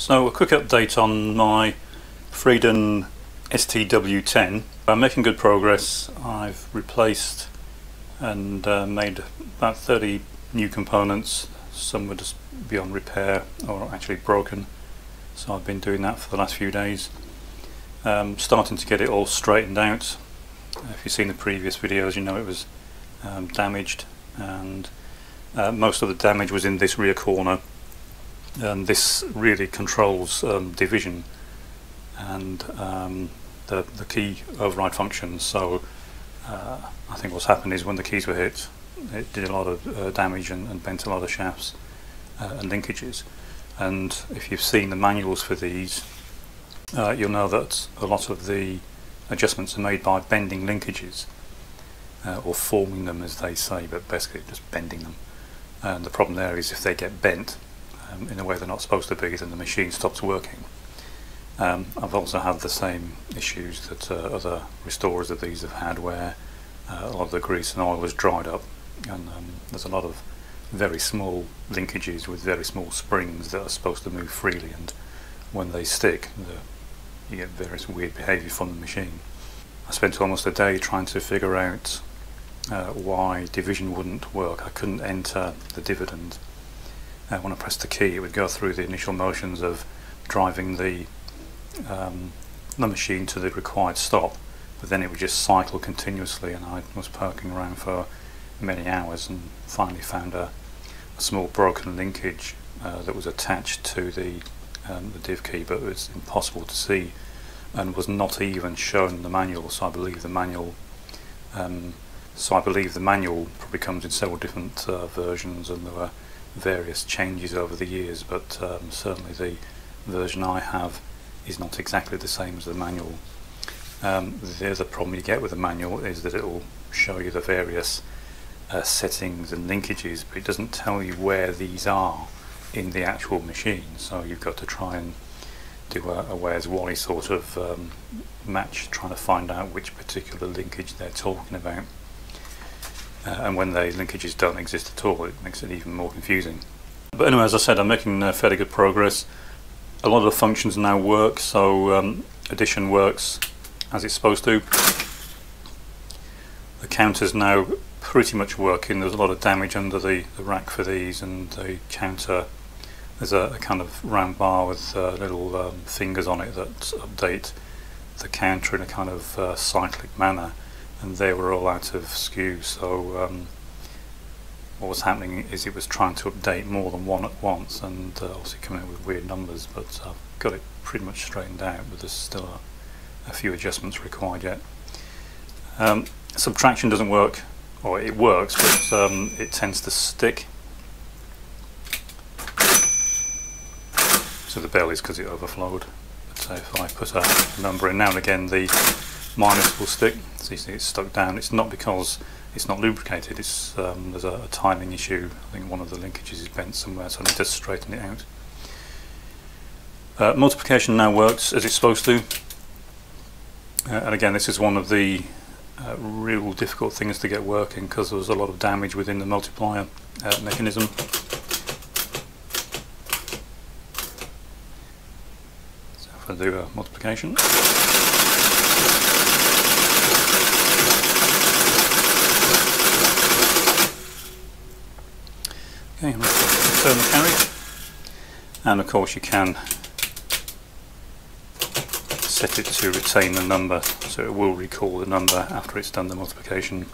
So a quick update on my Friden STW10. I'm making good progress. I've replaced and made about 30 new components. Some were just beyond repair or actually broken, so I've been doing that for the last few days. Starting to get it all straightened out. If you've seen the previous videos, you know it was damaged, and most of the damage was in this rear corner, and this really controls division and the key override functions. So I think what's happened is when the keys were hit, it did a lot of damage and bent a lot of shafts and linkages. And if you've seen the manuals for these, you'll know that a lot of the adjustments are made by bending linkages, or forming them as they say, but basically just bending them. And the problem there is if they get bent in a way they're not supposed to be, then the machine stops working. I've also had the same issues that other restorers of these have had, where a lot of the grease and oil has dried up, and there's a lot of very small linkages with very small springs that are supposed to move freely, and when they stick, you get various weird behaviour from the machine. I spent almost a day trying to figure out why division wouldn't work. I couldn't enter the dividend. When I pressed the key, it would go through the initial motions of driving the machine to the required stop, but then it would just cycle continuously, and I was poking around for many hours and finally found a small broken linkage that was attached to the div key, but it was impossible to see and was not even shown in the manual. So I believe the manual probably comes in several different versions, and there were various changes over the years, but certainly the version I have is not exactly the same as the manual. The other problem you get with the manual is that it will show you the various settings and linkages, but it doesn't tell you where these are in the actual machine, so you've got to try and do a Where's Wally sort of match, trying to find out which particular linkage they're talking about. And when the linkages don't exist at all, it makes it even more confusing. But anyway, as I said, I'm making fairly good progress. A lot of the functions now work, so addition works as it's supposed to. The counter's now pretty much working. There's a lot of damage under the rack for these, and the counter, there's a kind of round bar with little fingers on it that update the counter in a kind of cyclic manner, and they were all out of skew. So what was happening is it was trying to update more than one at once, and obviously coming out with weird numbers, but I've got it pretty much straightened out, but there's still a few adjustments required yet. Subtraction doesn't work, or it works, but it tends to stick. So the bell is because it overflowed. But if I put a number in now and again, the minus will stick. So you see it's stuck down. It's not because it's not lubricated, it's there's a timing issue. I think one of the linkages is bent somewhere, so I need to straighten it out. Multiplication now works as it's supposed to. And again, this is one of the real difficult things to get working, because there was a lot of damage within the multiplier mechanism. So if I do a multiplication, okay, I'm going to turn the carry, and of course you can set it to retain the number, so it will recall the number after it's done the multiplication.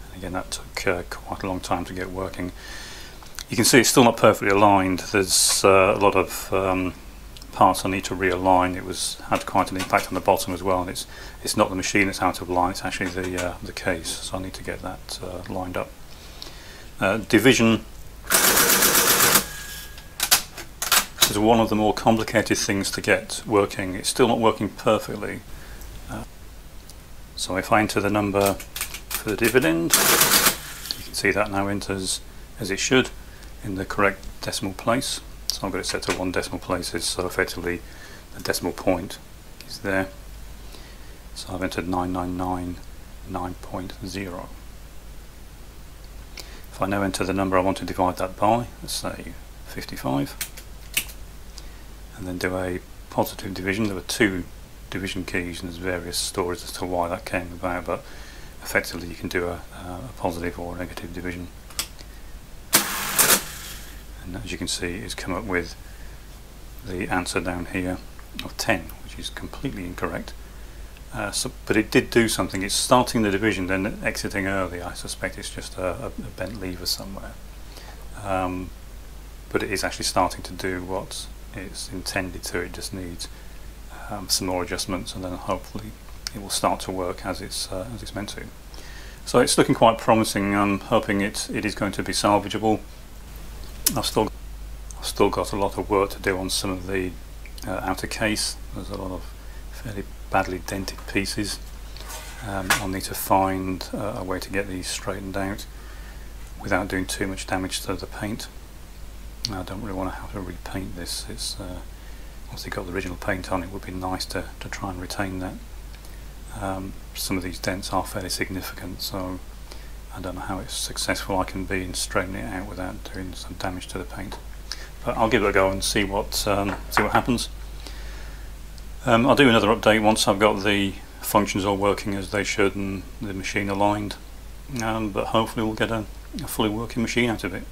And again, that took quite a long time to get working. You can see it's still not perfectly aligned. There's a lot of parts I need to realign. It had quite an impact on the bottom as well, and it's not the machine that's out of line, it's actually the case, so I need to get that lined up. Division is one of the more complicated things to get working. It's still not working perfectly. So if I enter the number for the dividend, you can see that now enters as it should in the correct decimal place. So I've got it set to 1 decimal places, so effectively the decimal point is there. So I've entered 999.9.0. If I now enter the number I want to divide that by, let's say 55, and then do a positive division. There were two division keys and there's various stories as to why that came about, but effectively you can do a positive or a negative division. And as you can see, it's come up with the answer down here of 10, which is completely incorrect. But it did do something. It's starting the division then exiting early. I suspect it's just a bent lever somewhere, but it is actually starting to do what it's intended to. It just needs some more adjustments, and then hopefully it will start to work as it's meant to. So it's looking quite promising. I'm hoping it is going to be salvageable. I've still got a lot of work to do on some of the outer case. There's a lot of fairly badly dented pieces. I'll need to find a way to get these straightened out without doing too much damage to the paint. I don't really want to have to repaint this. It's obviously got the original paint on. It would be nice to try and retain that. Some of these dents are fairly significant, so I don't know how successful I can be in straightening it out without doing some damage to the paint. But I'll give it a go and see what happens. I'll do another update once I've got the functions all working as they should and the machine aligned, but hopefully we'll get a fully working machine out of it.